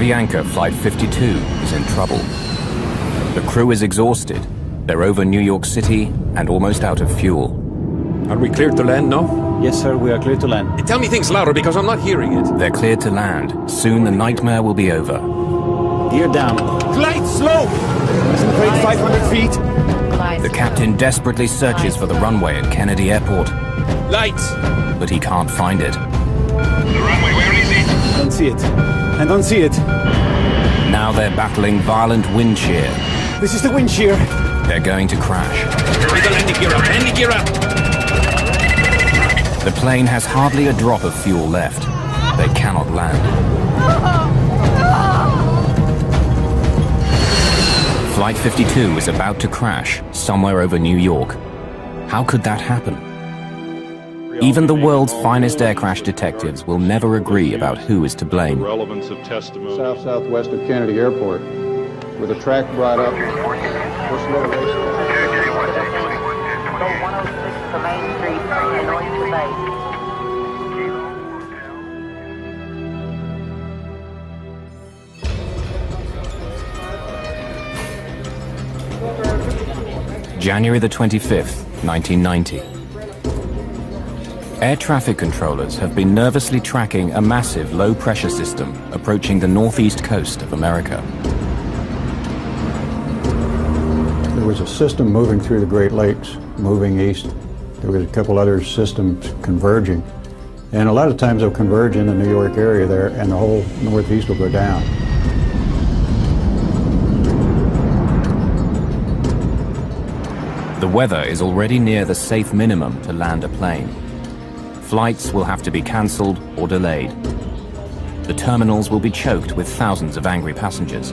Avianca Flight 52 is in trouble. The crew is exhausted. They're over New York City and almost out of fuel. Are we cleared to land now? Yes, sir, we are clear to land. Tell me things louder because I'm not hearing it. They're cleared to land. Soon the nightmare will be over. Gear down. Glide slow! Listen, grade 500 feet. The captain desperately searches for the runway at Kennedy Airport. Lights! But he can't find it. The runway, where is it? I don't see it. I don't see it. Now they're battling violent wind shear. This is the wind shear. They're going to crash. Hurry the landing gear up! Landing gear up! The plane has hardly a drop of fuel left. They cannot land. Flight 52 is about to crash somewhere over New York. How could that happen? Even the world's finest air crash detectives will never agree about who is to blame. Relevance of testimony. Southwest of Kennedy Airport, with a track brought up. January the 25th, 1990. Air traffic controllers have been nervously tracking a massive low-pressure system approaching the northeast coast of America. There was a system moving through the Great Lakes, moving east. There was a couple other systems converging. And a lot of times they'll converge in the New York area there, and the whole northeast will go down. The weather is already near the safe minimum to land a plane. Flights will have to be cancelled or delayed. The terminals will be choked with thousands of angry passengers.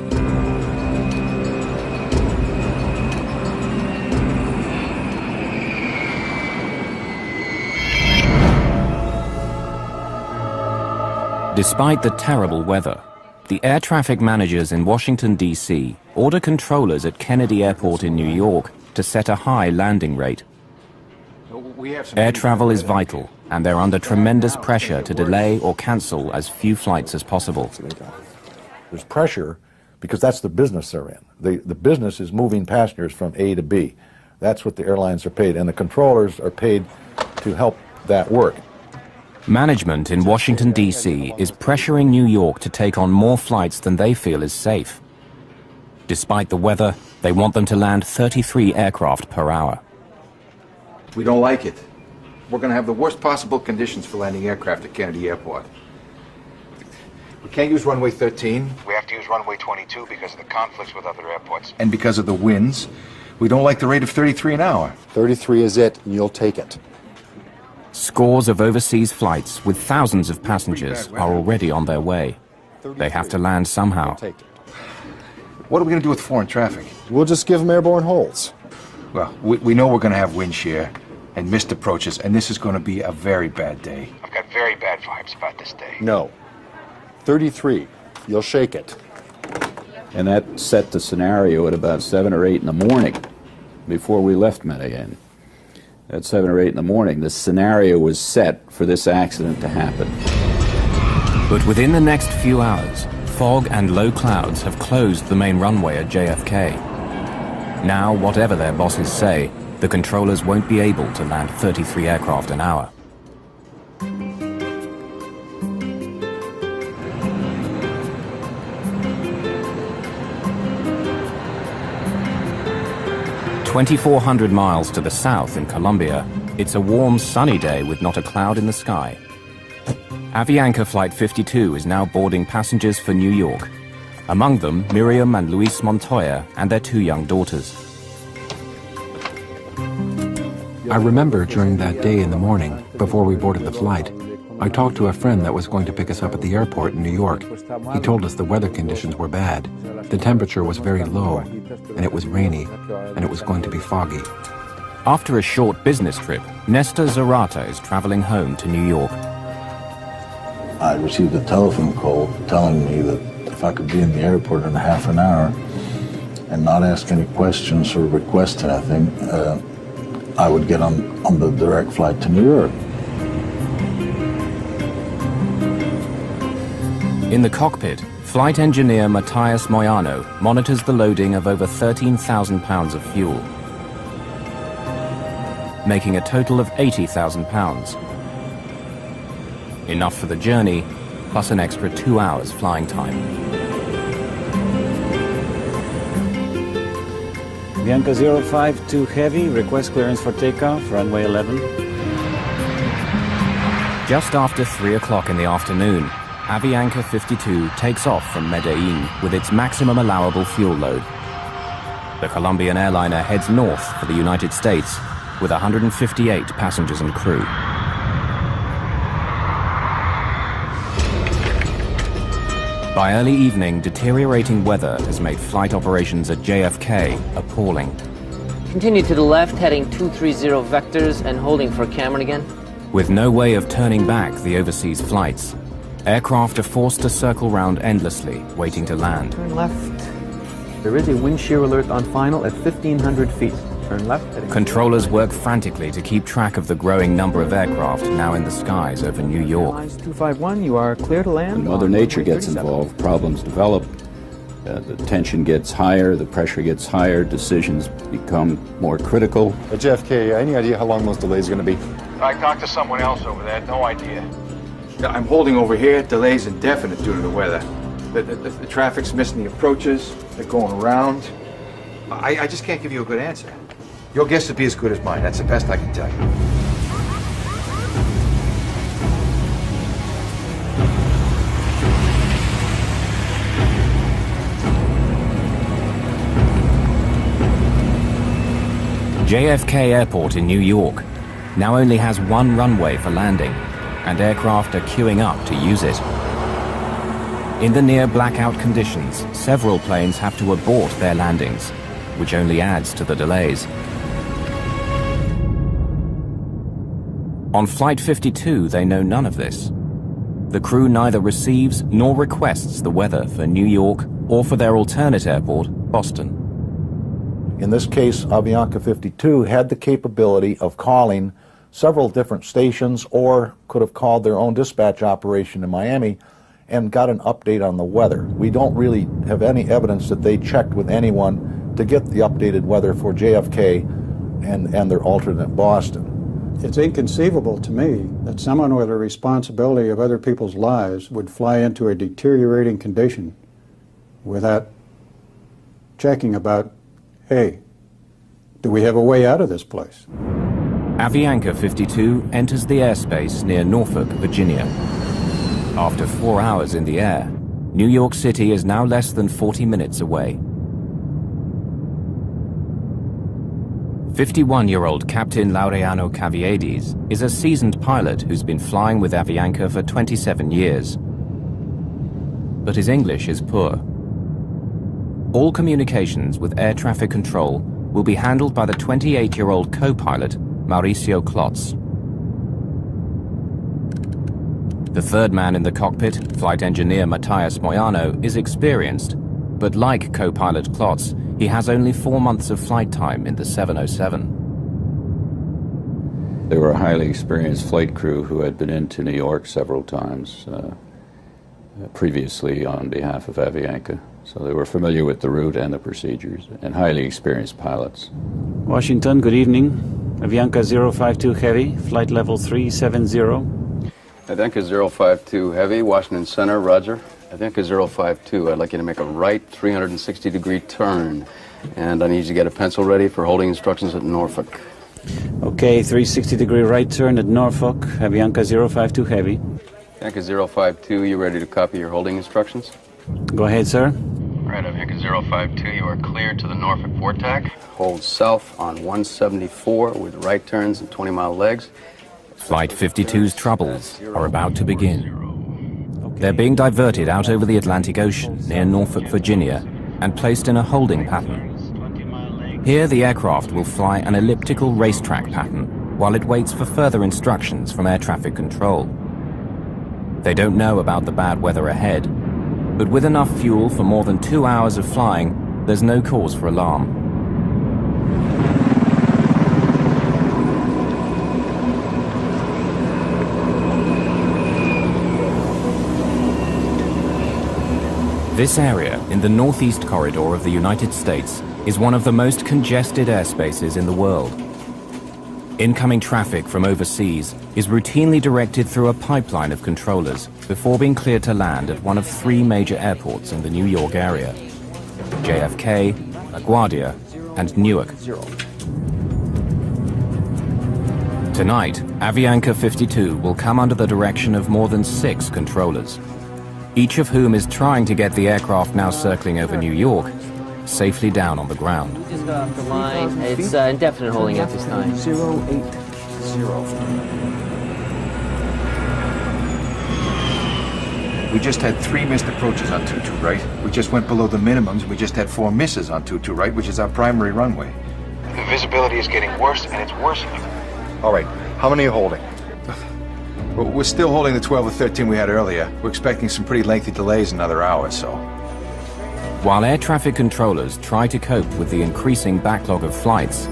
Despite the terrible weather, the air traffic managers in Washington, D.C. order controllers at Kennedy Airport in New York to set a high landing rate. Air travel is vital, and they're under tremendous pressure to delay or cancel as few flights as possible. There's pressure because that's the business they're in. The business is moving passengers from A to B. That's what the airlines are paid, and the controllers are paid to help that work. Management in Washington, D.C. is pressuring New York to take on more flights than they feel is safe. Despite the weather, they want them to land 33 aircraft per hour. We don't like it. We're going to have the worst possible conditions for landing aircraft at Kennedy Airport. We can't use runway 13. We have to use runway 22 because of the conflicts with other airports. And because of the winds, we don't like the rate of 33 an hour. 33 is it, and you'll take it. Scores of overseas flights with thousands of passengers are already on their way. They have to land somehow. What are we going to do with foreign traffic? We'll just give them airborne holds. Well, we know we're going to have wind shear and missed approaches, and this is going to be a very bad day. I've got very bad vibes about this day. No. 33. You'll shake it. And that set the scenario at about 7 or 8 in the morning before we left Medellin. At 7 or 8 in the morning, the scenario was set for this accident to happen. But within the next few hours, fog and low clouds have closed the main runway at JFK. Now, whatever their bosses say, the controllers won't be able to land 33 aircraft an hour. "2,400 miles to the south in Colombia, it's a warm, sunny day with not a cloud in the sky. Avianca Flight 52 is now boarding passengers for New York. Among them, Miriam and Luis Montoya and their 2 young daughters. I remember during that day in the morning, before we boarded the flight, I talked to a friend that was going to pick us up at the airport in New York. He told us the weather conditions were bad. The temperature was very low, and it was rainy, and it was going to be foggy. After a short business trip, Nestor Zarata is traveling home to New York. I received a telephone call telling me that if I could be in the airport in half an hour and not ask any questions or request anything, I would get on the direct flight to New York. In the cockpit, Flight engineer Matthias Moyano monitors the loading of over 13,000 pounds of fuel, making a total of 80,000 pounds. Enough for the journey, plus an extra 2 hours flying time. Bianca 052 Heavy, request clearance for takeoff, runway 11. Just after 3 o'clock in the afternoon, Avianca 52 takes off from Medellin with its maximum allowable fuel load. The Colombian airliner heads north for the United States with 158 passengers and crew. By early evening, deteriorating weather has made flight operations at JFK appalling. Continue to the left, heading 230 vectors and holding for Cameron again. With no way of turning back the overseas flights, aircraft are forced to circle round endlessly, waiting to land. Turn left. There is a wind shear alert on final at 1,500 feet. Turn left. Controllers work frantically to keep track of the growing number of aircraft now in the skies over New York. 251, you are clear to land. When Mother Nature gets involved, problems develop. The tension gets higher, the pressure gets higher, decisions become more critical. At JFK, any idea how long those delays are going to be? I talked to someone else over there, no idea. I'm holding over here, delays indefinite due to the weather. The traffic's missing the approaches, they're going around. I just can't give you a good answer. Your guess would be as good as mine, that's the best I can tell you. JFK Airport in New York now only has one runway for landing, and aircraft are queuing up to use it. In the near blackout conditions, several planes have to abort their landings, which only adds to the delays. On Flight 52, they know none of this. The crew neither receives nor requests the weather for New York or for their alternate airport, Boston. In this case, Avianca 52 had the capability of calling several different stations or could have called their own dispatch operation in Miami and got an update on the weather. We don't really have any evidence that they checked with anyone to get the updated weather for JFK and their alternate Boston. It's inconceivable to me that someone with a responsibility of other people's lives would fly into a deteriorating condition without checking about, hey, do we have a way out of this place? Avianca 52 enters the airspace near Norfolk, Virginia. After 4 hours in the air, New York City is now less than 40 minutes away. 51-year-old Captain Laureano Caviedes is a seasoned pilot who's been flying with Avianca for 27 years. But his English is poor. All communications with air traffic control will be handled by the 28-year-old co-pilot, Mauricio Klotz. The third man in the cockpit, flight engineer Matthias Moyano, is experienced, but like co-pilot Klotz, he has only 4 months of flight time in the 707. They were a highly experienced flight crew who had been into New York several times previously on behalf of Avianca. So they were familiar with the route and the procedures, and highly experienced pilots. Washington, good evening. Avianca 052 Heavy, flight level 370. Avianca 052 Heavy, Washington Center, roger. Avianca 052, I'd like you to make a right 360-degree turn, and I need you to get a pencil ready for holding instructions at Norfolk. Okay, 360-degree right turn at Norfolk, Avianca 052 Heavy. Avianca 052, you ready to copy your holding instructions? Go ahead, sir. All right, Avianca 052, you are cleared to the Norfolk VORTAC. Hold south on 174 with right turns and 20-mile legs. Flight 52's troubles are about to begin. They're being diverted out over the Atlantic Ocean near Norfolk, Virginia, and placed in a holding pattern. Here, the aircraft will fly an elliptical racetrack pattern while it waits for further instructions from air traffic control. They don't know about the bad weather ahead, but with enough fuel for more than 2 hours of flying, there's no cause for alarm. This area, in the northeast corridor of the United States, is one of the most congested airspaces in the world. Incoming traffic from overseas is routinely directed through a pipeline of controllers before being cleared to land at one of 3 major airports in the New York area: JFK, LaGuardia, and Newark. Tonight, Avianca 52 will come under the direction of more than 6 controllers, each of whom is trying to get the aircraft now circling over New York safely down on the ground. We just got off the line. It's indefinite holding at this time. 080. We just had 3 missed approaches on 22, right? We just went below the minimums. We just had 4 misses on 22, right? Which is our primary runway. The visibility is getting worse, and it's worsening. All right, how many are you holding? Well, we're still holding the 12 or 13 we had earlier. We're expecting some pretty lengthy delays in another hour or so. While air traffic controllers try to cope with the increasing backlog of flights,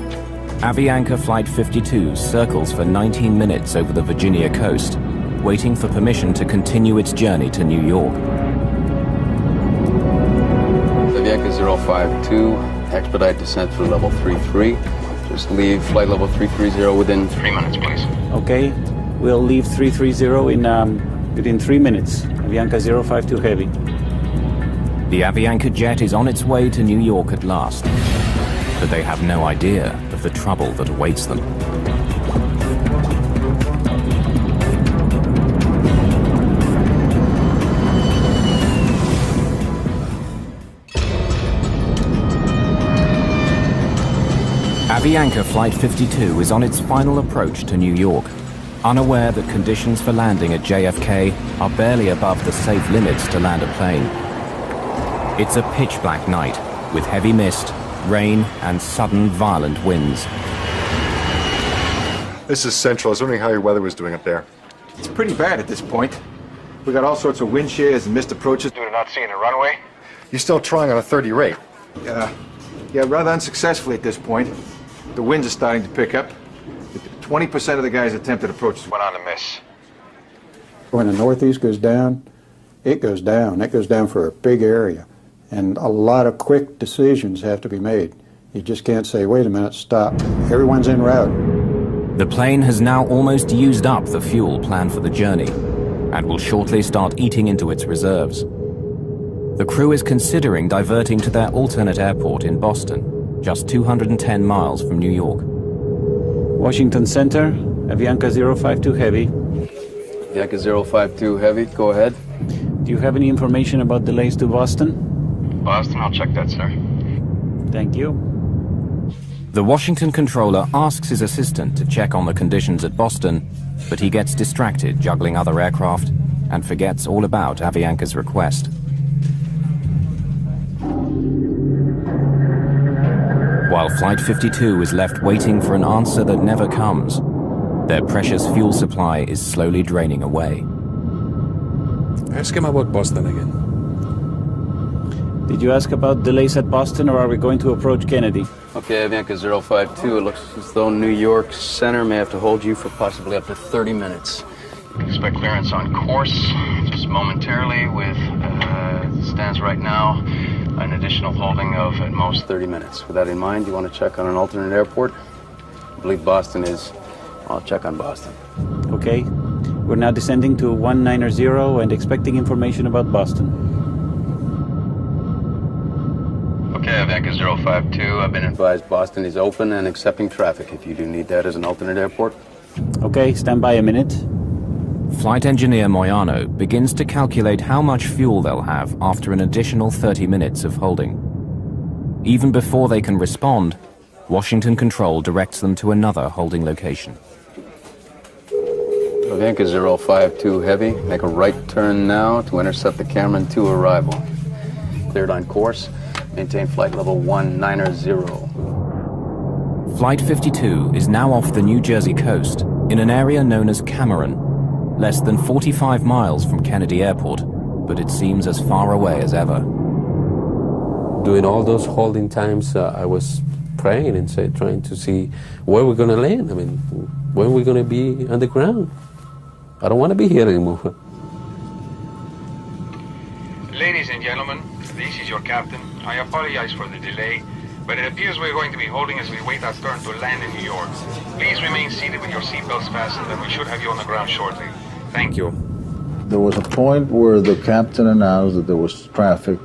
Avianca Flight 52 circles for 19 minutes over the Virginia coast, waiting for permission to continue its journey to New York. Avianca 052, expedite descent through level 33. Just leave flight level 330 within 3 minutes, please. Okay, we'll leave 330 within 3 minutes. Avianca 052 Heavy. The Avianca jet is on its way to New York at last, but they have no idea of the trouble that awaits them. Avianca Flight 52 is on its final approach to New York, unaware that conditions for landing at JFK are barely above the safe limits to land a plane. It's a pitch-black night, with heavy mist, rain, and sudden violent winds. This is Central. I was wondering how your weather was doing up there. It's pretty bad at this point. We got all sorts of wind shears and missed approaches. Due to not seeing a runway? You're still trying on a 30 rate. Yeah, rather unsuccessfully at this point. The winds are starting to pick up. 20% of the guys attempted approaches went on to miss. When the northeast goes down, it goes down. It goes down for a big area. And a lot of quick decisions have to be made. You just can't say, wait a minute, stop. Everyone's en route. The plane has now almost used up the fuel planned for the journey and will shortly start eating into its reserves. The crew is considering diverting to their alternate airport in Boston, just 210 miles from New York. Washington Center, Avianca 052 Heavy. Avianca 052 Heavy, go ahead. Do you have any information about delays to Boston? Boston, I'll check that, sir. Thank you. The Washington controller asks his assistant to check on the conditions at Boston, but he gets distracted juggling other aircraft and forgets all about Avianca's request. While Flight 52 is left waiting for an answer that never comes, their precious fuel supply is slowly draining away. Ask him about Boston again. Did you ask about delays at Boston, or are we going to approach Kennedy? Okay, Avianca 052, it looks as though New York Center may have to hold you for possibly up to 30 minutes. Expect clearance on course just momentarily with, stands right now, an additional holding of at most 30 minutes. With that in mind, you want to check on an alternate airport? I believe Boston is. I'll check on Boston. Okay. We're now descending to 190 and expecting information about Boston. Okay, Avianca 052, I've been advised Boston is open and accepting traffic if you do need that as an alternate airport. Okay, stand by a minute. Flight engineer Moyano begins to calculate how much fuel they'll have after an additional 30 minutes of holding. Even before they can respond, Washington Control directs them to another holding location. Avianca 052 Heavy, make a right turn now to intercept the Cameron 2 arrival. Cleared on course. Maintain flight level 190. Flight 52 is now off the New Jersey coast in an area known as Cameron, less than 45 miles from Kennedy Airport, but it seems as far away as ever. During all those holding times, I was praying and trying to see where we're going to land. I mean, when we're going to be on the ground. I don't want to be here anymore. Ladies and gentlemen, Captain. I apologize for the delay, but it appears we're going to be holding as we wait our turn to land in New York. Please remain seated with your seatbelts fastened, and we should have you on the ground shortly. Thank you. There was a point where the captain announced that there was traffic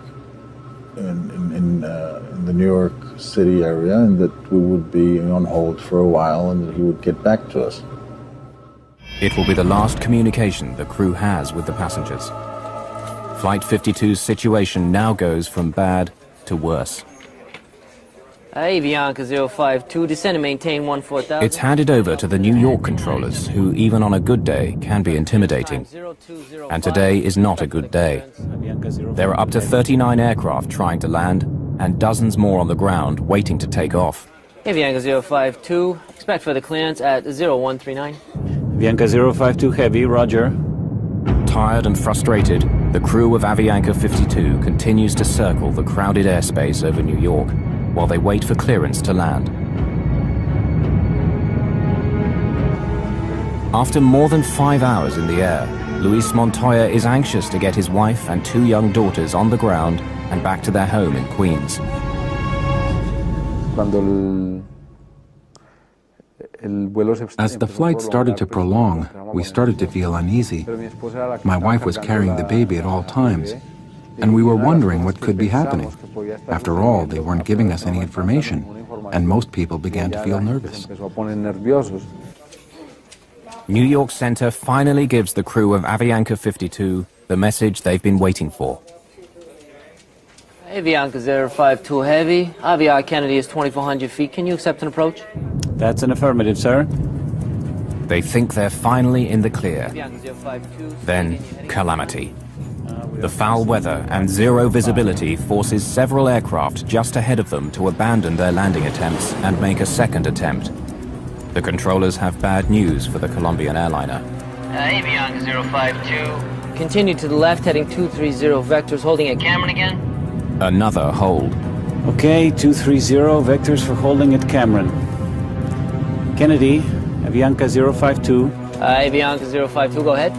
in the New York City area and that we would be on hold for a while and that he would get back to us. It will be the last communication the crew has with the passengers. Flight 52's situation now goes from bad to worse. Avianca 052, descend and maintain 14,000. It's handed over to the New York controllers, who even on a good day can be intimidating. And today is not a good day. There are up to 39 aircraft trying to land, and dozens more on the ground waiting to take off. Avianca 052, expect further clearance at 0139. Avianca 052 Heavy, roger. Tired and frustrated, the crew of Avianca 52 continues to circle the crowded airspace over New York while they wait for clearance to land. After more than 5 hours in the air, Luis Montoya is anxious to get his wife and 2 young daughters on the ground and back to their home in Queens. As the flight started to prolong, we started to feel uneasy. My wife was carrying the baby at all times, and we were wondering what could be happening. After all, they weren't giving us any information, and most people began to feel nervous. New York Center finally gives the crew of Avianca 52 the message they've been waiting for. Avianca 052 Heavy, Aviar Kennedy is 2,400 feet. Can you accept an approach? That's an affirmative, sir. They think they're finally in the clear. Avianca 052. Then, calamity. The foul weather and zero visibility forces several aircraft just ahead of them to abandon their landing attempts and make a second attempt. The controllers have bad news for the Colombian airliner. Avianca 052. Continue to the left, heading 230 vectors, holding at Cameron again. Another hold. Okay, 230 vectors for holding at Cameron. Kennedy, Avianca 052. Avianca 052, go ahead.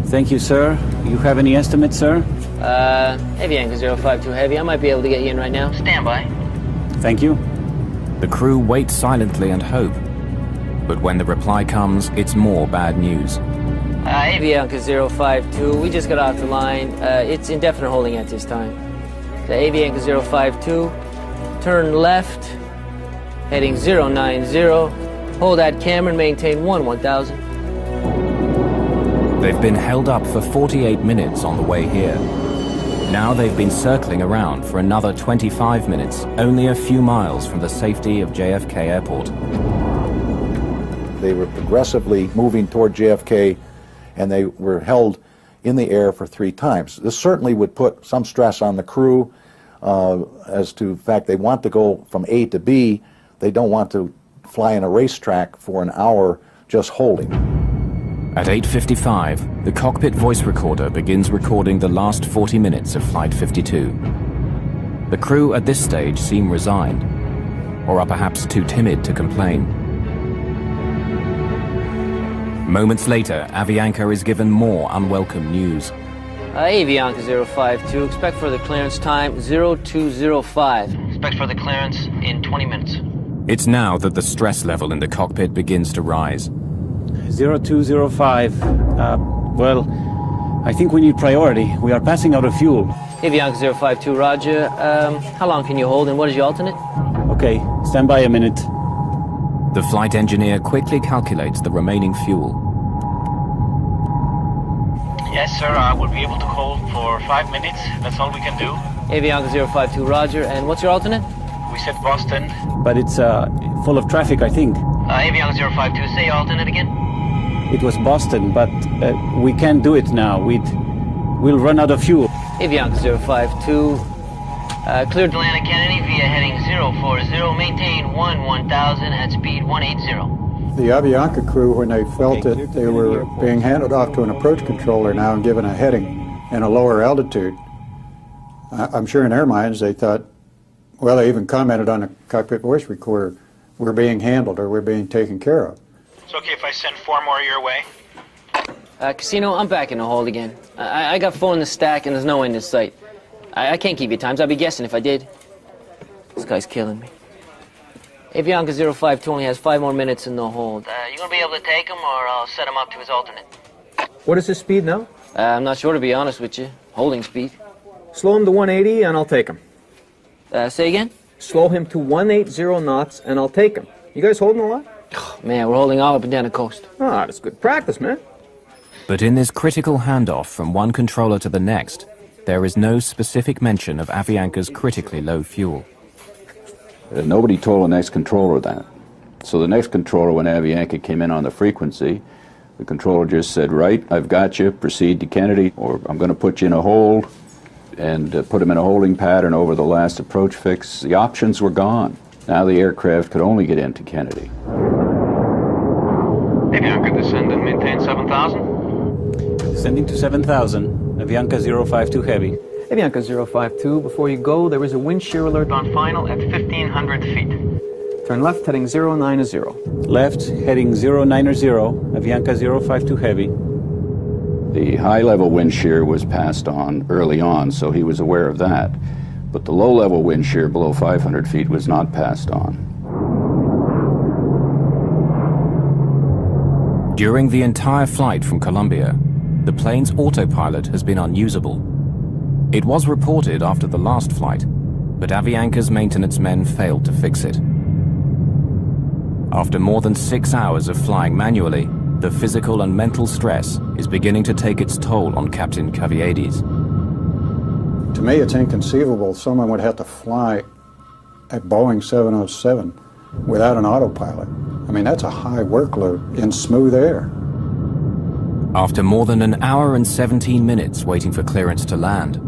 Thank you, sir. You have any estimates, sir? Avianca 052 Heavy, I might be able to get you in right now. Stand by. Thank you. The crew wait silently and hope. But when the reply comes, it's more bad news. Avianca 052, we just got off the line. It's indefinite holding at this time. The Avianca 052, turn left, heading 090, hold at Cameron, maintain 1000. They've been held up for 48 minutes on the way here. Now they've been circling around for another 25 minutes, only a few miles from the safety of JFK Airport. They were progressively moving toward JFK, and they were held in the air for 3 times. This certainly would put some stress on the crew as to the fact they want to go from A to B. They don't want to fly in a racetrack for an hour just holding. At 8:55, the cockpit voice recorder begins recording the last 40 minutes of Flight 52. The crew at this stage seem resigned, or are perhaps too timid to complain. Moments later, Avianca is given more unwelcome news. Avianca 052, expect further clearance time 0205. Expect further clearance in 20 minutes. It's now that the stress level in the cockpit begins to rise. 0205. Well, I think we need priority. We are passing out of fuel. Avianca 052, roger. How long can you hold and what is your alternate? Okay, stand by a minute. The flight engineer quickly calculates the remaining fuel. Yes, sir, I will be able to hold for 5 minutes. That's all we can do. Avianca 052, roger. And what's your alternate? We said Boston. But it's full of traffic, I think. Avianca 052, say your alternate again. It was Boston, but we can't do it now. We'll run out of fuel. Avianca 052, cleared Atlanta Kennedy via heading 040, maintain 1000 at speed 180. The Avianca crew, when they felt that they were being handed off to an approach controller now and given a heading and a lower altitude, I'm sure in their minds they thought, well, they even commented on the cockpit voice recorder, we're being handled or we're being taken care of. It's okay if I send 4 more your way? Casino, I'm back in the hold again. I got 4 in the stack and there's no end in sight. I can't keep you times. I'd be guessing if I did. This guy's killing me. Avianca 052 only has 5 more minutes and no hold. You gonna be able to take him, or I'll set him up to his alternate? What is his speed now? I'm not sure, to be honest with you. Holding speed. Slow him to 180 and I'll take him. Say again? Slow him to 180 knots and I'll take him. You guys holding a lot? Man, we're holding all up and down the coast. Ah, that's good practice, man. But in this critical handoff from one controller to the next, there is no specific mention of Avianca's critically low fuel. Nobody told the next controller that. So the next controller, when Avianca came in on the frequency, the controller just said, right, I've got you, proceed to Kennedy, or I'm going to put you in a hold, and put him in a holding pattern over the last approach fix. The options were gone. Now the aircraft could only get into Kennedy. Avianca, descend and maintain 7,000. Descending to 7,000, Avianca 052 Heavy. Avianca 052, before you go, there is a wind shear alert On final at 1,500 feet. Turn left, heading 090. Left, heading 090, Avianca 052 Heavy. The high-level wind shear was passed on early on, so he was aware of that. But the low-level wind shear below 500 feet was not passed on. During the entire flight from Colombia, the plane's autopilot has been unusable. It was reported after the last flight, but Avianca's maintenance men failed to fix it. After more than 6 hours of flying manually, the physical and mental stress is beginning to take its toll on Captain Caviedes. To me, it's inconceivable someone would have to fly a Boeing 707 without an autopilot. I mean, that's a high workload in smooth air. After more than an hour and 17 minutes waiting for clearance to land,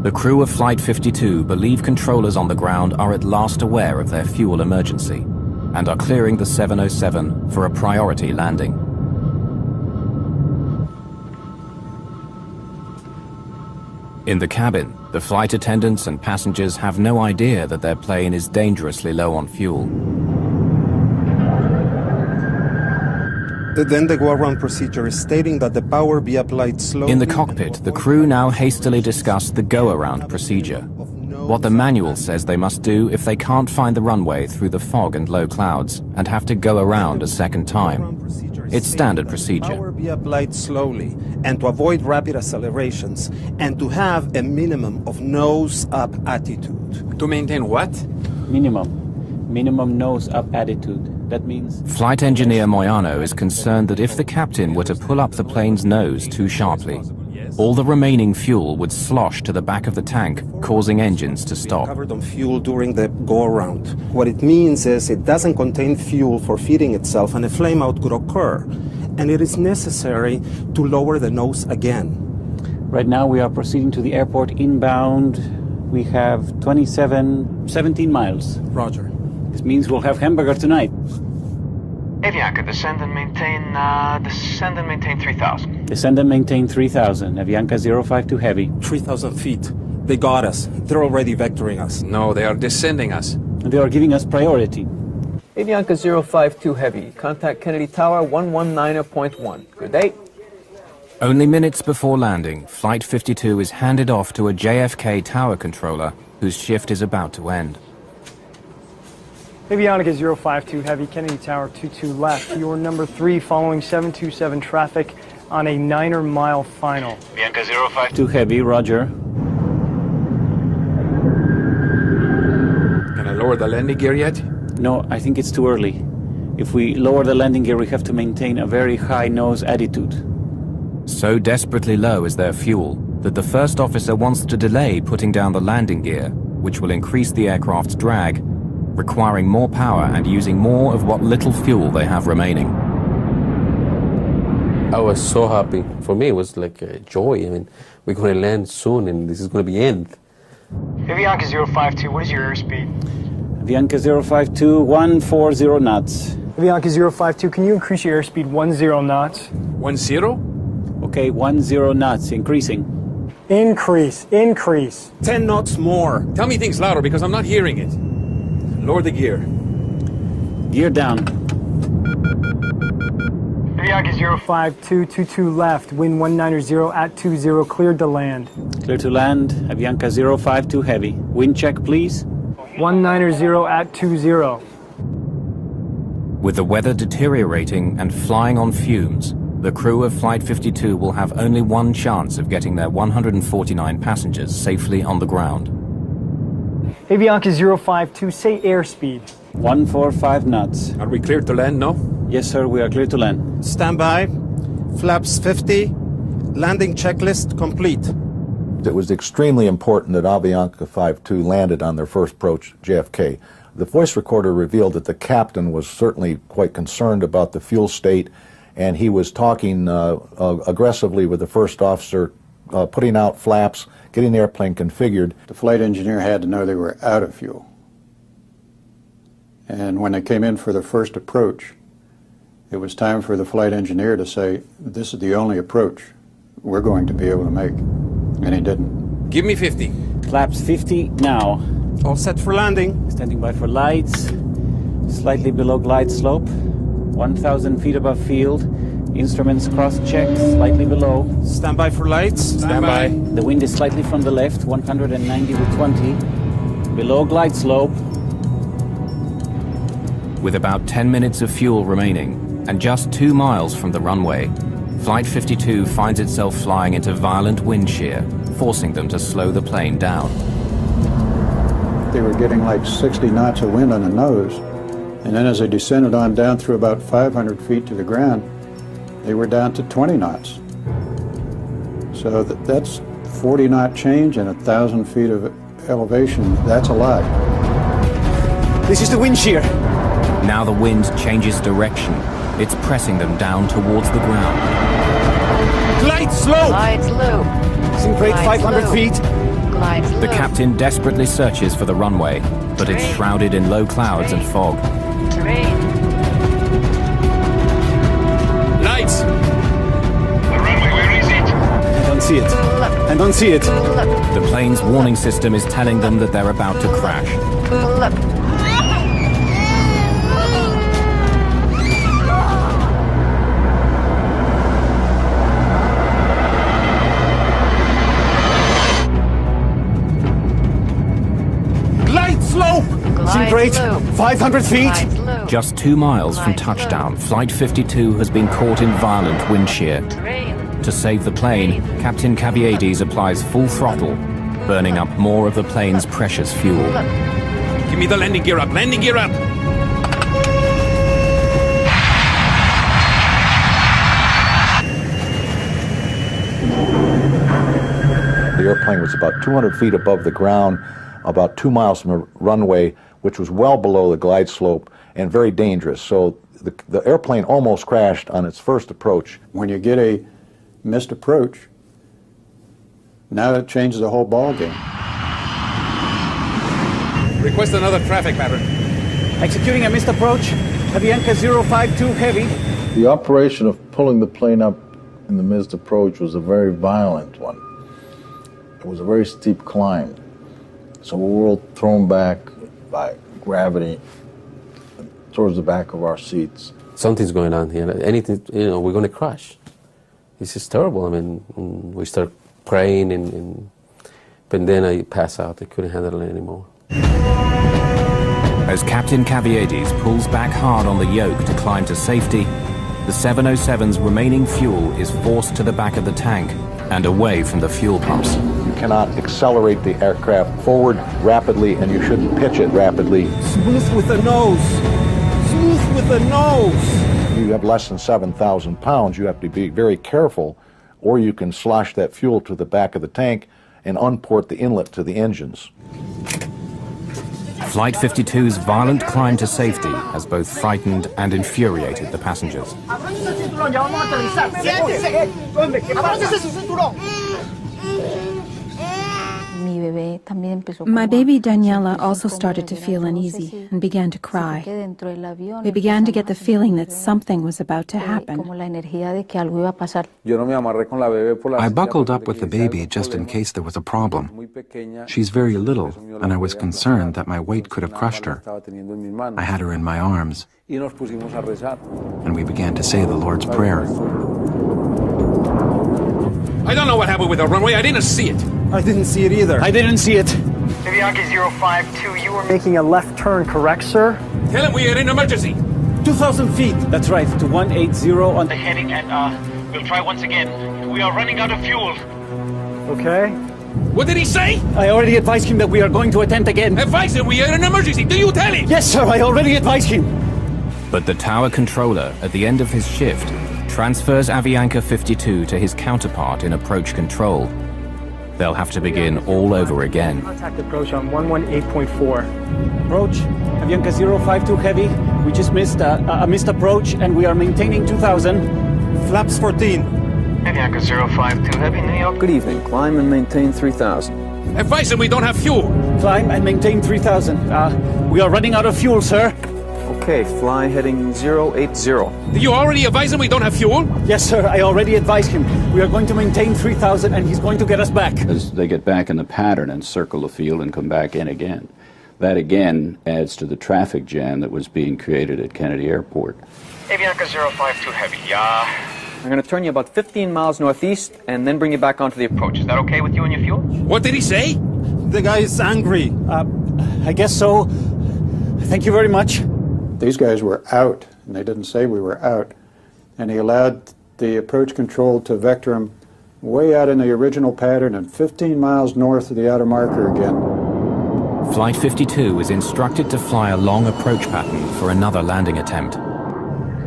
the crew of Flight 52 believe controllers on the ground are at last aware of their fuel emergency and are clearing the 707 for a priority landing. In the cabin, the flight attendants and passengers have no idea that their plane is dangerously low on fuel. Then the go-around procedure is stating that the power be applied slowly. In the cockpit, the crew now hastily discuss the go-around procedure, what the manual says they must do if they can't find the runway through the fog and low clouds and have to go around a second time. It's standard procedure. Power be applied slowly and to avoid rapid accelerations and to have a minimum of nose-up attitude. To maintain what? Minimum nose-up attitude. That means... Flight engineer Moyano is concerned that if the captain were to pull up the plane's nose too sharply, all the remaining fuel would slosh to the back of the tank, causing engines to stop. Covered on fuel during the go-around. What it means is it doesn't contain fuel for feeding itself and a flameout could occur. And it is necessary to lower the nose again. Right now we are proceeding to the airport inbound. We have 17 miles. Roger. This means we'll have hamburger tonight. Avianca, descend and maintain 3,000. Descend and maintain 3,000. Avianca 052 Heavy. 3,000 feet. They got us. They're already vectoring us. No, they are descending us. They are giving us priority. Avianca 052 Heavy, contact Kennedy Tower 119.1. Good day. Only minutes before landing, Flight 52 is handed off to a JFK tower controller whose shift is about to end. Avianca 052 Heavy, Kennedy Tower 22 left. You are number 3 following 727 traffic on a 9-mile final. Avianca 052 Heavy, roger. Can I lower the landing gear yet? No, I think it's too early. If we lower the landing gear, we have to maintain a very high nose attitude. So desperately low is their fuel that the first officer wants to delay putting down the landing gear, which will increase the aircraft's drag, requiring more power and using more of what little fuel they have remaining. I was so happy. For me, it was like a joy. I mean, we're going to land soon, and this is going to be end. Avianca 052, what is your airspeed? Avianca 052, 140 knots. Avianca 052, can you increase your airspeed 10 knots? 10? Okay, 10 knots, increasing. Increase. 10 knots more. Tell me things louder because I'm not hearing it. Lower the gear. Gear down. Avianca 052, 22 left, wind 190 at 20, cleared to land. Clear to land, Avianca 052 Heavy. Wind check, please. 190 at 20. With the weather deteriorating and flying on fumes, the crew of Flight 52 will have only one chance of getting their 149 passengers safely on the ground. Avianca 052, say airspeed. 145 knots. Are we cleared to land, no? Yes, sir, we are clear to land. Stand by. Flaps 50. Landing checklist complete. It was extremely important that Avianca 52 landed on their first approach JFK. The voice recorder revealed that the captain was certainly quite concerned about the fuel state, and he was talking aggressively with the first officer, putting out flaps, getting the airplane configured. The flight engineer had to know they were out of fuel. And when they came in for the first approach, it was time for the flight engineer to say, this is the only approach we're going to be able to make. And he didn't. Give me 50. Flaps 50 now. All set for landing. Standing by for lights. Slightly below glide slope. 1,000 feet above field. Instruments cross-checked, slightly below. Stand by for lights. Stand by. The wind is slightly from the left, 190 with 20. Below glide slope. With about 10 minutes of fuel remaining, and just 2 miles from the runway, Flight 52 finds itself flying into violent wind shear, forcing them to slow the plane down. They were getting like 60 knots of wind on the nose. And then as they descended on down through about 500 feet to the ground, they were down to 20 knots. So that's 40 knot change and 1,000 feet of elevation. That's a lot. This is the wind shear. Now the wind changes direction. It's pressing them down towards the ground. Glide slow! Glide slow. Sink rate 500 feet. Glide slow. The captain desperately searches for the runway, but it's shrouded in low clouds and fog. Terrain. Lights! The runway, where is it? I don't see it. I don't see it. The plane's warning system is telling them that they're about to crash. Pull up. Sink rate 500 feet. Just 2 miles from touchdown, Flight 52 has been caught in violent wind shear. To save the plane, Captain Caviedes applies full throttle, burning up more of the plane's precious fuel. Give me the landing gear up! Landing gear up! The airplane was about 200 feet above the ground, about 2 miles from the runway, which was well below the glide slope and very dangerous. So the airplane almost crashed on its first approach. When you get a missed approach, now it changes the whole ball game. Request another traffic pattern. Executing a missed approach. Avianca 052 Heavy. The operation of pulling the plane up in the missed approach was a very violent one. It was a very steep climb. So we were all thrown back by gravity towards the back of our seats. Something's going on here. Anything, we're going to crash. This is terrible. I mean, we start praying, but then I pass out. I couldn't handle it anymore. As Captain Caviedes pulls back hard on the yoke to climb to safety, the 707's remaining fuel is forced to the back of the tank and away from the fuel pumps. You cannot accelerate the aircraft forward rapidly, and you shouldn't pitch it rapidly. Smooth with the nose. Smooth with the nose. You have less than 7,000 pounds. You have to be very careful, or you can slosh that fuel to the back of the tank and unport the inlet to the engines. Flight 52's violent climb to safety has both frightened and infuriated the passengers. Mi My baby Daniela also started to feel uneasy and began to cry. We began to get the feeling that something was about to happen. I buckled up with the baby just in case there was a problem. She's very little, and I was concerned that my weight could have crushed her. I had her in my arms, and we began to say the Lord's Prayer. I don't know what happened with the runway. I didn't see it. I didn't see it either. I didn't see it. Avianca 052, you were making a left turn, correct, sir? Tell him we are in emergency. 2,000 feet. That's right, to 180 on The heading, and we'll try once again. We are running out of fuel. Okay. What did he say? I already advised him that we are going to attempt again. Advise him we are in emergency. Do you tell him? Yes, sir, I already advised him. But the tower controller, at the end of his shift, transfers Avianca 52 to his counterpart in approach control. They'll have to begin all over again. Contact approach on 118.4. Approach, Avianca 052 Heavy. We just missed a missed approach, and we are maintaining 2,000. Flaps 14. Avianca 052 Heavy, New York. Good evening. Climb and maintain 3,000. Advise him we don't have fuel. Climb and maintain 3,000. We are running out of fuel, sir. Okay, fly heading 080. Did you already advise him we don't have fuel? Yes, sir, I already advised him. We are going to maintain 3,000, and he's going to get us back. As they get back in the pattern and circle the field and come back in again. That again adds to the traffic jam that was being created at Kennedy Airport. Avianca 052 Heavy, I'm going to turn you about 15 miles northeast and then bring you back onto the approach. Is that okay with you and your fuel? What did he say? The guy is angry. I guess so. Thank you very much. These guys were out, and they didn't say we were out. And he allowed the approach control to vector them way out in the original pattern and 15 miles north of the outer marker again. Flight 52 is instructed to fly a long approach pattern for another landing attempt.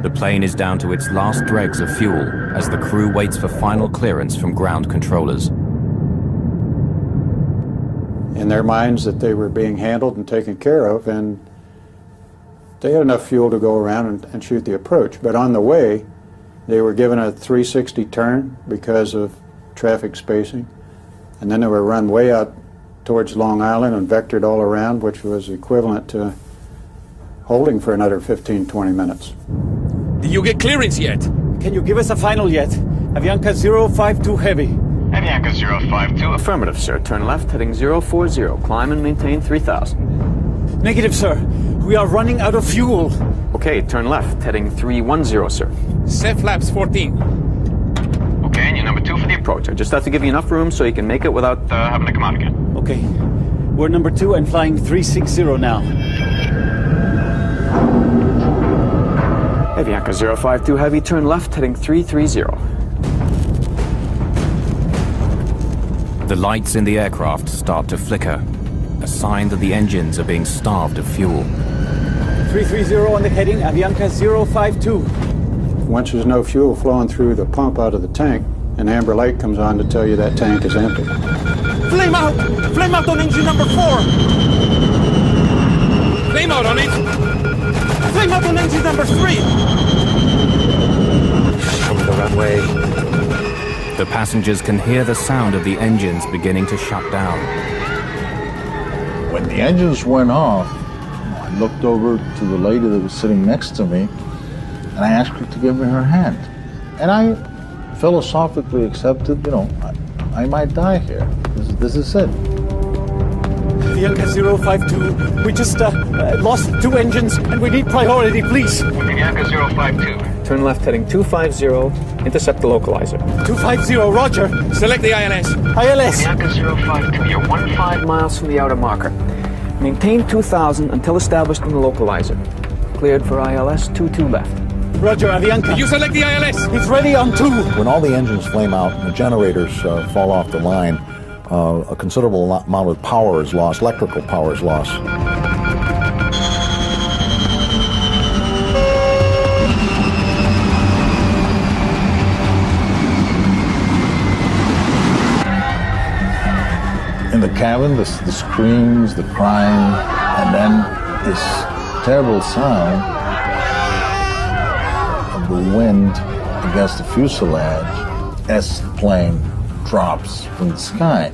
The plane is down to its last dregs of fuel as the crew waits for final clearance from ground controllers. In their minds that they were being handled and taken care of, and they had enough fuel to go around and shoot the approach. But on the way, they were given a 360 turn because of traffic spacing, and then they were run way out towards Long Island and vectored all around, which was equivalent to holding for another 15-20 minutes. Did you get clearance yet? Can you give us a final yet? Avianca 052 Heavy. Avianca 052. Affirmative, sir. Turn left, heading 040. Climb and maintain 3,000. Negative, sir. We are running out of fuel. Okay, turn left, heading 310, sir. Set flaps 14. Okay, and you're number 2 for the Approach. I just have to give you enough room so you can make it without having to come out again. Okay. We're number 2 and flying 360 now. Avianca 052 Heavy, turn left, heading 330. The lights in the aircraft start to flicker, a sign that the engines are being starved of fuel. 330 on the heading, Avianca 052. Once there's no fuel flowing through the pump out of the tank, an amber light comes on to tell you that tank is empty. Flame out! Flame out on engine number 4! Flame out on it! Flame out on engine number 3! Over the runway. The passengers can hear the sound of the engines beginning to shut down. When the engines went off, I looked over to the lady that was sitting next to me, and I asked her to give me her hand. And I philosophically accepted, I might die here. This is it. Avianca 052, we just lost 2 engines, and we need priority, please. Avianca 052. Turn left, heading 250. Intercept the localizer. 250, roger. Select the ILS. ILS. Avianca 052, you're 15 miles from the outer marker. Maintain 2,000 until established in the localizer. Cleared for ILS 22 left. Roger, Avianca. Did you select the ILS? He's ready on 2. When all the engines flame out and the generators fall off the line, a considerable amount of power is lost, electrical power is lost. In the cabin, the screams, the crying, and then this terrible sound of the wind against the fuselage as the plane drops from the sky.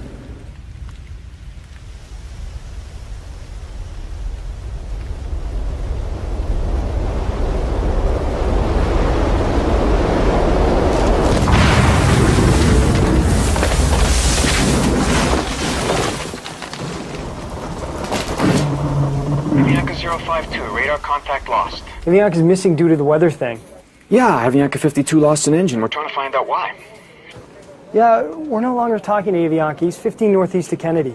Avianca's missing due to the weather thing. Yeah, Avianca 52 lost an engine. We're Trying to find out why. Yeah, we're no longer talking to Avianca. He's 15 northeast of Kennedy.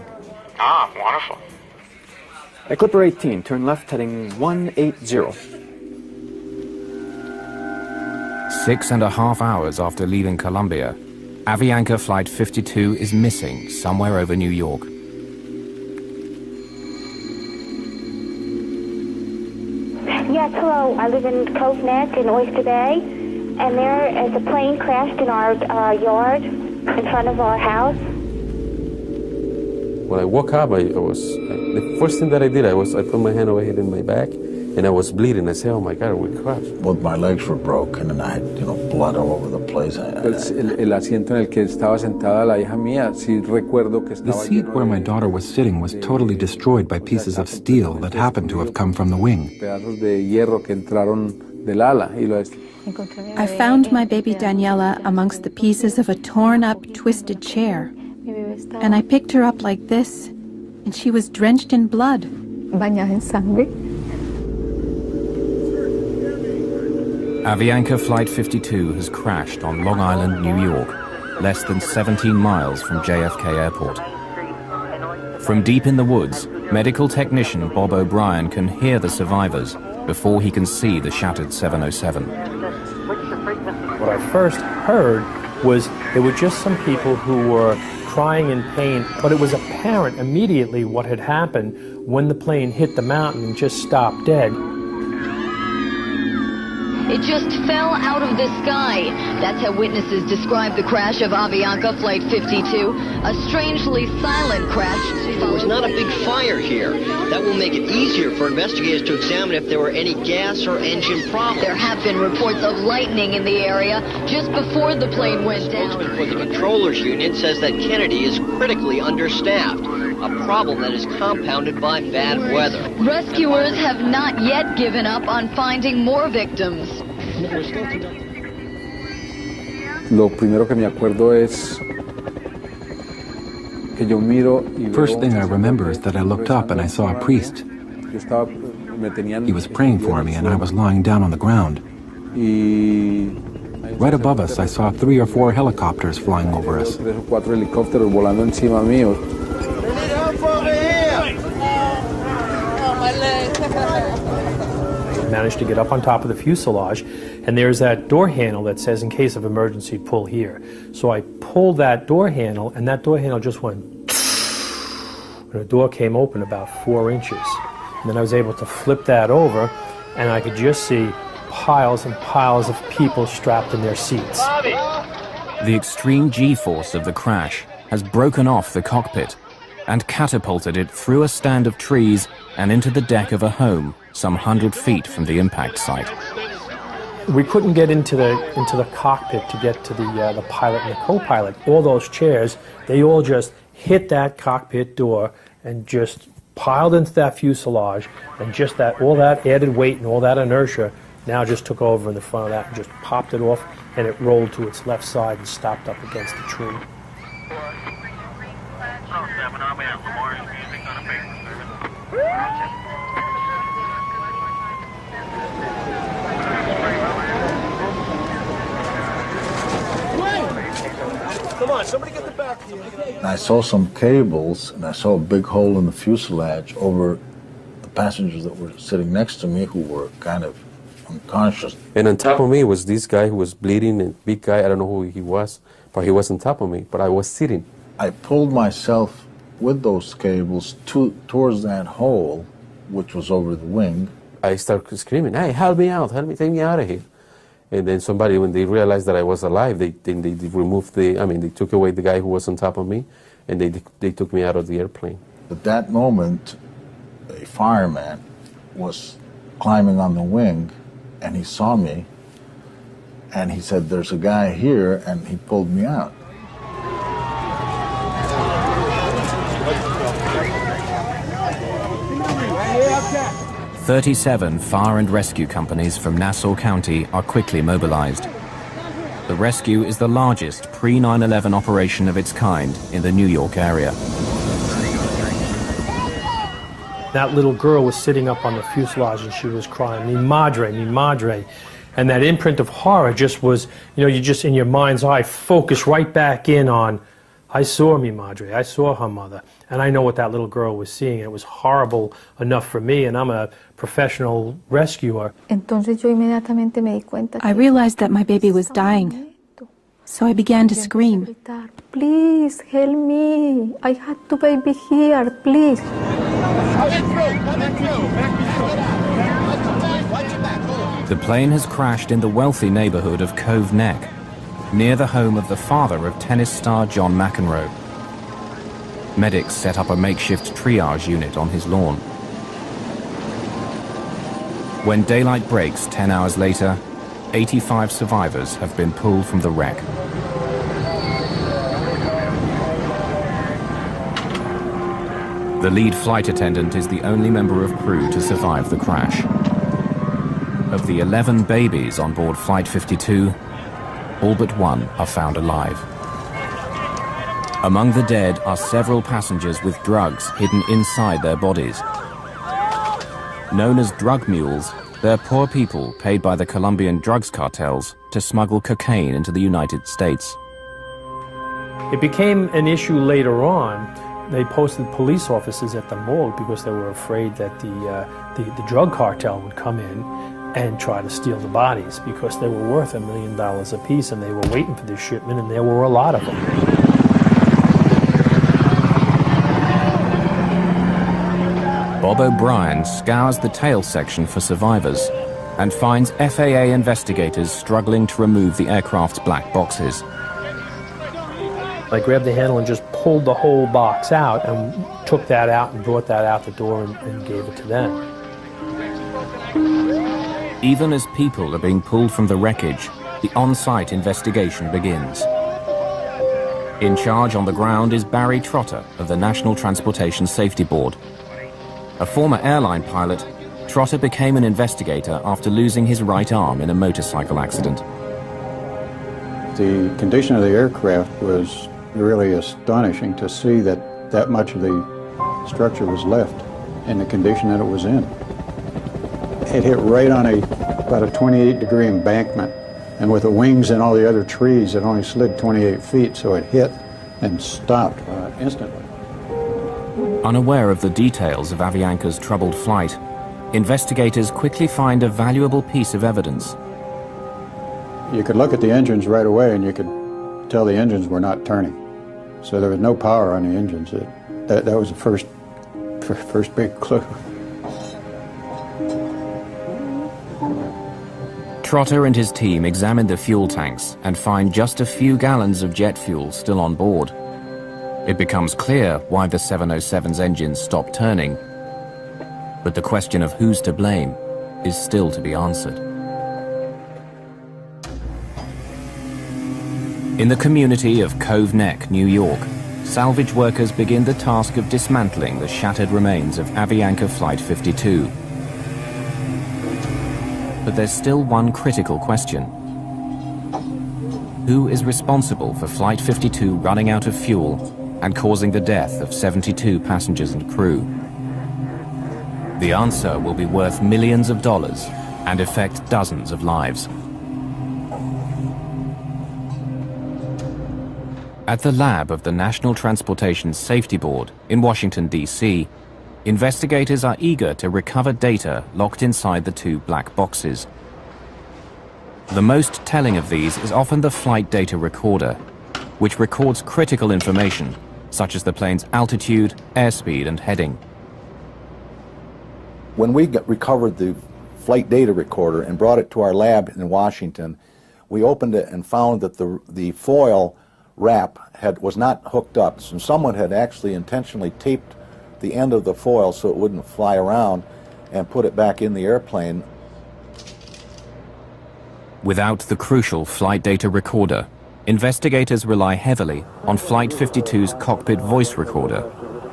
Ah, wonderful. At Clipper 18, turn left heading 180. 6.5 hours after leaving Colombia, Avianca Flight 52 is missing somewhere over New York. Yes, hello. I live in Cove Neck in Oyster Bay, and there is a plane crashed in our yard in front of our house. When I woke up, the first thing that I did, I put my hand over here in my back, and I was bleeding. I said, "Oh my God, we crashed." Both my legs were broken, and I had, blood all over the place. El asiento en el que estaba sentada la hija mía, sí recuerdo que The estaba. seat where my daughter was sitting was totally destroyed by pieces of steel that happened to have come from the wing. Pedazos de hierro que entraron del ala y lo. I found my baby Daniela amongst the pieces of a torn-up, twisted chair. And I picked her up like this, and she was drenched in blood. Bañada en sangre. Avianca Flight 52 has crashed on Long Island, New York, less than 17 miles from JFK Airport. From deep in the woods, medical technician Bob O'Brien can hear the survivors before he can see the shattered 707. What I first heard was there were just some people who were crying in pain, but it was apparent immediately what had happened when the plane hit the mountain and just stopped dead. It just fell out of the sky. That's how witnesses describe the crash of Avianca Flight 52. A strangely silent crash. There was not a big fire here. That will make it easier for investigators to examine if there were any gas or engine problems. There have been reports of lightning in the area just before the plane went down. The spokesman for the controllers union says that Kennedy is critically understaffed, a problem that is compounded by bad weather. Rescuers have not yet given up on finding more victims. Lo primero que me acuerdo es que yo miro y First thing I remember is that I looked up and I saw a priest. He was praying for me and I was lying down on the ground. Right above us, I saw 3 or 4 helicopters flying over us. 3 o 4 helicópteros volando encima mío. Managed to get up on top of the fuselage, and there's that door handle that says in case of emergency pull here. So I pulled that door handle, and that door handle just went and the door came open about 4 inches. And then I was able to flip that over, and I could just see piles and piles of people strapped in their seats. The extreme G-force of the crash has broken off the cockpit and catapulted it through a stand of trees and into the deck of a home some 100 feet from the impact site. We couldn't get into the cockpit to get to the pilot and the co-pilot. All those chairs, they all just hit that cockpit door and just piled into that fuselage, and just all that added weight and all that inertia now just took over in the front of that and just popped it off, and it rolled to its left side and stopped up against the tree. Come on, somebody get the back here. And I saw some cables, and I saw a big hole in the fuselage over the passengers that were sitting next to me who were kind of unconscious. And on top of me was this guy who was bleeding, a big guy, I don't know who he was, but he was on top of me, but I was sitting. I pulled myself with those cables towards that hole, which was over the wing. I started screaming, "Hey, help me out, help me, take me out of here." And then somebody, when they realized that I was alive, they removed they took away the guy who was on top of me, and they took me out of the airplane. At that moment, a fireman was climbing on the wing, and he saw me, and he said, "There's a guy here," and he pulled me out. 37 fire and rescue companies from Nassau County are quickly mobilized. The rescue is the largest pre-9/11 operation of its kind in the New York area. That little girl was sitting up on the fuselage and she was crying, mi madre, mi madre. And that imprint of horror just was, you just in your mind's eye focus right back in on, I saw mi madre, I saw her mother. And I know what that little girl was seeing. It was horrible enough for me, and I'm a professional rescuer. I realized that my baby was dying, so I began to scream. Please help me. I had the baby here, please. The plane has crashed in the wealthy neighborhood of Cove Neck, near the home of the father of tennis star John McEnroe. Medics set up a makeshift triage unit on his lawn. When daylight breaks 10 hours later, 85 survivors have been pulled from the wreck. The lead flight attendant is the only member of crew to survive the crash. Of the 11 babies on board Flight 52, all but one are found alive. Among the dead are several passengers with drugs hidden inside their bodies. Known as drug mules, they're poor people paid by the Colombian drugs cartels to smuggle cocaine into the United States. It became an issue later on. They posted police officers at the morgue because they were afraid that the drug cartel would come in and try to steal the bodies because they were worth $1 million apiece, and they were waiting for this shipment, and there were a lot of them. Bob O'Brien scours the tail section for survivors and finds FAA investigators struggling to remove the aircraft's black boxes. I grabbed the handle and just pulled the whole box out and took that out and brought that out the door and gave it to them. Even as people are being pulled from the wreckage, the on-site investigation begins. In charge on the ground is Barry Trotter of the National Transportation Safety Board. A former airline pilot, Trotter became an investigator after losing his right arm in a motorcycle accident. The condition of the aircraft was really astonishing to see that that much of the structure was left in the condition that it was in. It hit right on about a 28-degree embankment, and with the wings and all the other trees, it only slid 28 feet, so it hit and stopped instantly. Unaware of the details of Avianca's troubled flight, investigators quickly find a valuable piece of evidence. You could look at the engines right away and you could tell the engines were not turning. So there was no power on the engines. That was the first big clue. Trotter and his team examine the fuel tanks and find just a few gallons of jet fuel still on board. It becomes clear why the 707's engines stopped turning, but the question of who's to blame is still to be answered. In the community of Cove Neck, New York, salvage workers begin the task of dismantling the shattered remains of Avianca Flight 52. But there's still one critical question. Who is responsible for Flight 52 running out of fuel and causing the death of 72 passengers and crew? The answer will be worth millions of dollars and affect dozens of lives. At the lab of the National Transportation Safety Board in Washington, D.C., investigators are eager to recover data locked inside the two black boxes. The most telling of these is often the flight data recorder, which records critical information, such as the plane's altitude, airspeed, and heading. When we recovered the flight data recorder and brought it to our lab in Washington, we opened it and found that the foil wrap was not hooked up. So someone had actually intentionally taped the end of the foil so it wouldn't fly around and put it back in the airplane. Without the crucial flight data recorder, investigators rely heavily on Flight 52's cockpit voice recorder,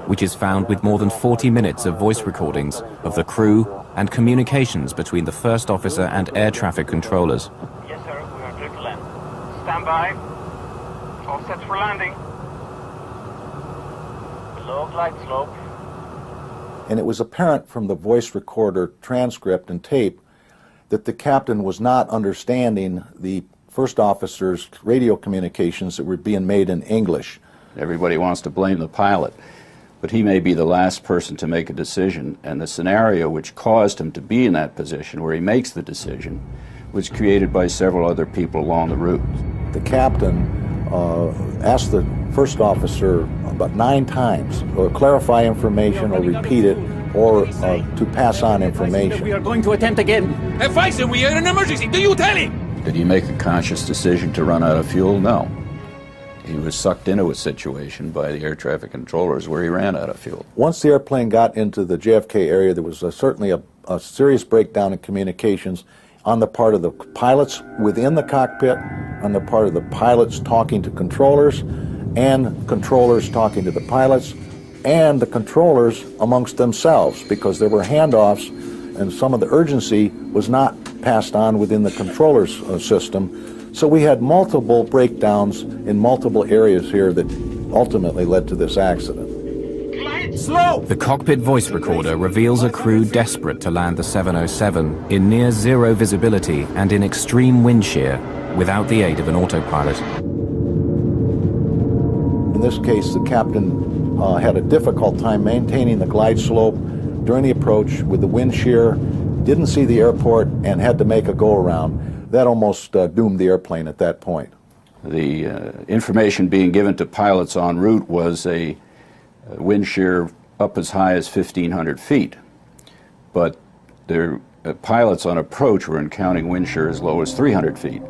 which is found with more than 40 minutes of voice recordings of the crew and communications between the first officer and air traffic controllers. Yes, sir, we are clear to land. Stand by. All set for landing. Below glide slope. And it was apparent from the voice recorder transcript and tape that the captain was not understanding the first officer's radio communications that were being made in English. Everybody wants to blame the pilot, but he may be the last person to make a decision, and the scenario which caused him to be in that position where he makes the decision was created by several other people along the route. The captain asked the first officer about 9 times to clarify information or repeat it or to pass on information. We are going to attempt again. Advisor, we are in an emergency. Do you tell him? Did he make a conscious decision to run out of fuel? No. He was sucked into a situation by the air traffic controllers where he ran out of fuel. Once the airplane got into the JFK area, there was certainly a serious breakdown in communications on the part of the pilots within the cockpit, on the part of the pilots talking to controllers, and controllers talking to the pilots, and the controllers amongst themselves, because there were handoffs and some of the urgency was not passed on within the controllers system. So we had multiple breakdowns in multiple areas here that ultimately led to this accident. Slow! The cockpit voice recorder reveals a crew desperate to land the 707 in near zero visibility and in extreme wind shear without the aid of an autopilot. In this case, the captain had a difficult time maintaining the glide slope during the approach with the wind shear, didn't see the airport, and had to make a go-around. That almost doomed the airplane at that point. The information being given to pilots en route was a wind shear up as high as 1,500 feet. But their pilots on approach were encountering wind shear as low as 300 feet,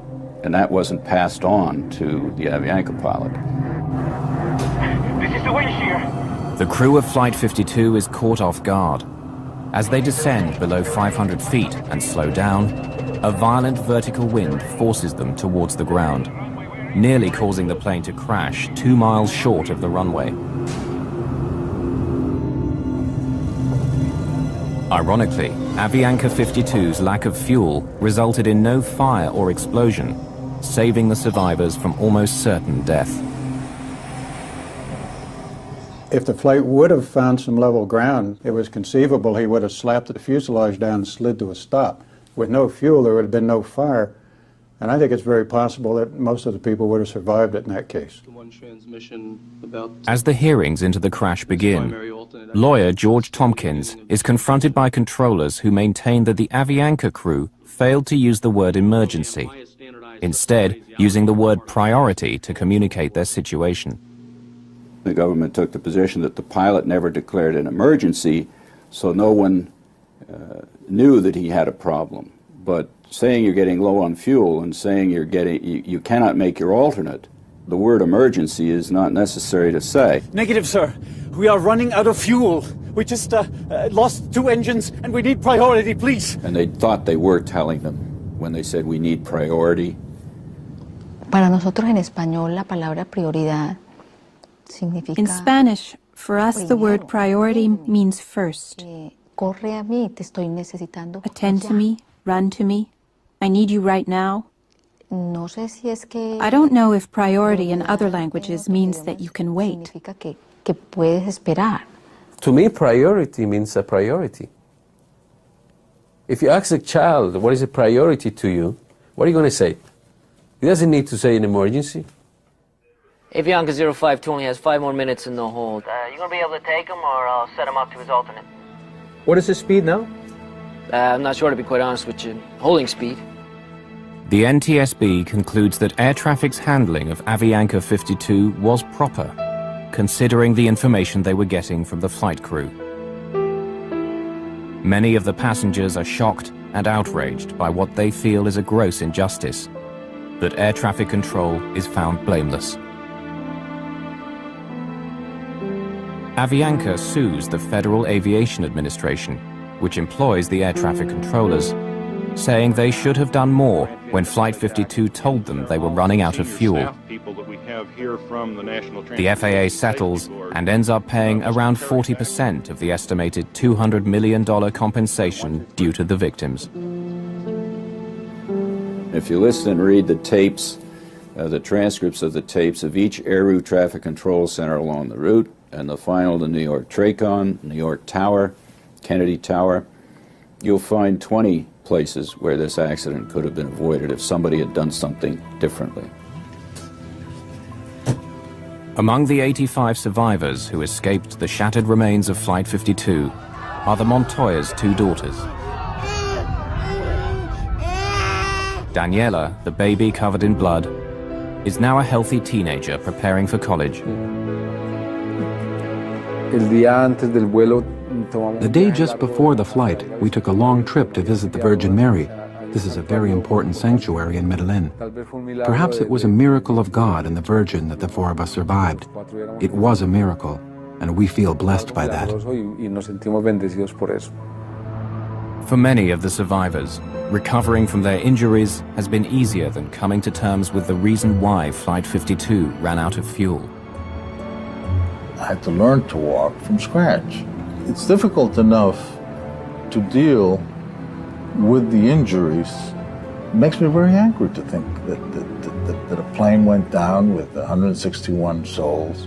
and that wasn't passed on to the Avianca pilot. This is the wind shear. The crew of Flight 52 is caught off guard. As they descend below 500 feet and slow down, a violent vertical wind forces them towards the ground, nearly causing the plane to crash 2 miles short of the runway. Ironically, Avianca 52's lack of fuel resulted in no fire or explosion, saving the survivors from almost certain death. If the flight would have found some level ground, it was conceivable he would have slapped the fuselage down and slid to a stop. With no fuel, there would have been no fire, and I think it's very possible that most of the people would have survived it in that case. As the hearings into the crash begin, lawyer George Tompkins is confronted by controllers who maintain that the Avianca crew failed to use the word emergency, instead using the word priority to communicate their situation. The government took the position that the pilot never declared an emergency, so no one knew that he had a problem. But saying you're getting low on fuel and saying you cannot make your alternate, the word emergency is not necessary to say. Negative, sir. We are running out of fuel. We just lost 2 engines and we need priority, please. And they thought they were telling them when they said we need priority. Para nosotros en español la palabra prioridad significa. In Spanish, for us the word priority means first. Corre a mí, te estoy necesitando. Attend to me, run to me. I need you right now. No sé si es que I don't know if priority in other languages means that you can wait. Significa que puedes esperar. To me, priority means a priority. If you ask a child what is a priority to you, what are you going to say? He doesn't need to say an emergency. Avianca 052 only has 5 more minutes in the hold. You gonna be able to take him, or I'll set him up to his alternate? What is his speed now? I'm not sure, to be quite honest with you. Holding speed. The NTSB concludes that air traffic's handling of Avianca 52 was proper, considering the information they were getting from the flight crew. Many of the passengers are shocked and outraged by what they feel is a gross injustice, that air traffic control is found blameless. Avianca sues the Federal Aviation Administration, which employs the air traffic controllers, saying they should have done more when Flight 52 told them they were running out of fuel. The FAA settles and ends up paying around 40% of the estimated $200 million compensation due to the victims. If you listen and read the tapes, the transcripts of the tapes of each air route traffic control center along the route, and the final to New York TRACON, New York Tower, Kennedy Tower, you'll find 20 places where this accident could have been avoided if somebody had done something differently. Among the 85 survivors who escaped the shattered remains of Flight 52 are the Montoya's two daughters. Daniela, the baby covered in blood, is now a healthy teenager preparing for college. The day just before the flight, we took a long trip to visit the Virgin Mary. This is a very important sanctuary in Medellin. Perhaps it was a miracle of God and the Virgin that the four of us survived. It was a miracle, and we feel blessed by that. For many of the survivors, recovering from their injuries has been easier than coming to terms with the reason why Flight 52 ran out of fuel. I had to learn to walk from scratch. It's difficult enough to deal with the injuries. It makes me very angry to think that a plane went down with 161 souls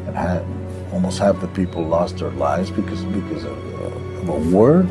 and almost half the people lost their lives because of a word.